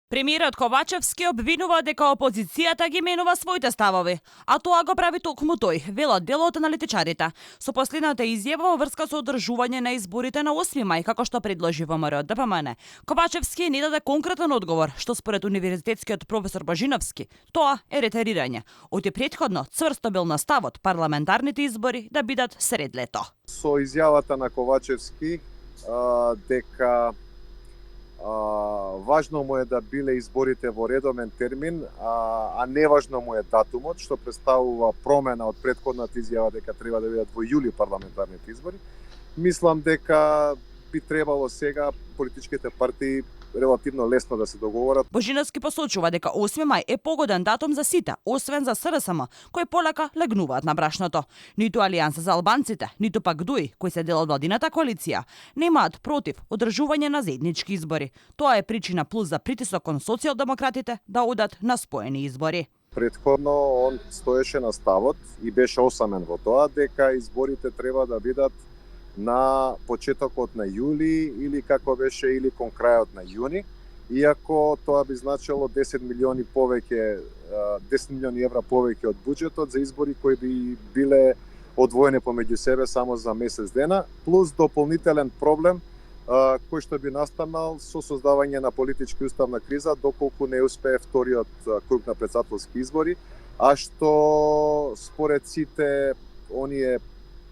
Премиерот Ковачевски обвинува дека опозицијата ги менува своите ставови, а тоа го прави токму тој, велат дел од аналитичарите. Со последната изјава во врска со одржување на изборите на 8 мај, како што предложи ВМРО ДПМН, Ковачевски не даде конкретен одговор, што според универзитетскиот професор Божиновски, тоа е ретерирање. Оти претходно цврсто бил на ставот парламентарните избори да бидат сред лето. Со изјавата на Ковачевски дека важно му е да биле изборите во редовен термин, а неважно му е датумот, што представува промена од претходната изјава дека треба да бидат во јули парламентарните избори. Мислам дека би требало сега политичките партии релативно лесно да се договорат. Божиновски посочува дека 8 мај е погоден датум за сите, освен за СРСМ, кои полека легнуваат на брашното. Ниту Алијанса за албанците, ниту пак ДУИ, кои се дел од владината коалиција, немаат против одржување на заеднички избори. Тоа е причина плюс за притисок кон социјалдемократите да одат на споени избори. Претходно он стоеше на ставот и беше осамен во тоа дека изборите треба да бидат на почетокот на јули или како беше или кон крајот на јуни, иако тоа би значило 10 милиони евра повеќе од буџетот за избори кои би биле одвоени помеѓу себе само за месец дена, плюс дополнителен проблем кој што би настанал со создавање на политички уставна криза доколку не успее вториот круг на претседателски избори, а што според сите оние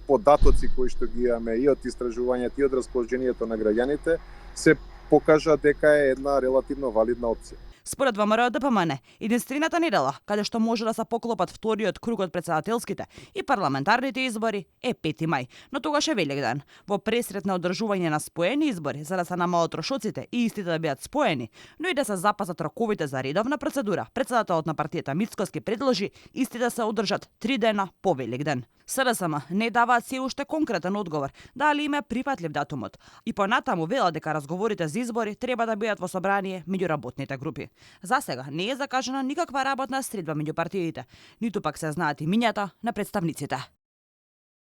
податоци кои што ги имаме и од истражувањето и од расположението на граѓаните се покажа дека е една релативно валидна опција. Според ВМРО ДПМН, единствената недела каде што може да се поклопат вториот круг од претседателските и парламентарните избори е 5 мај, но тогаш е Великден. Во пресрет на одржување на споени избори за да се намалат трошоците и истите да бидат споени, но и да се запазат роковите за редовна процедура, претседателот на партијата Мицкоски предложи истите да се одржат 3 дена по Великден. СРСМ не даваат се уште конкретен одговор дали им е прифатлив датумот и понатаму велат дека разговорите за избори треба да бидат во собрание меѓу работните групи. За сега не е закажана никаква работна средба меѓу партиите, ниту пак се знаат имињата на представниците.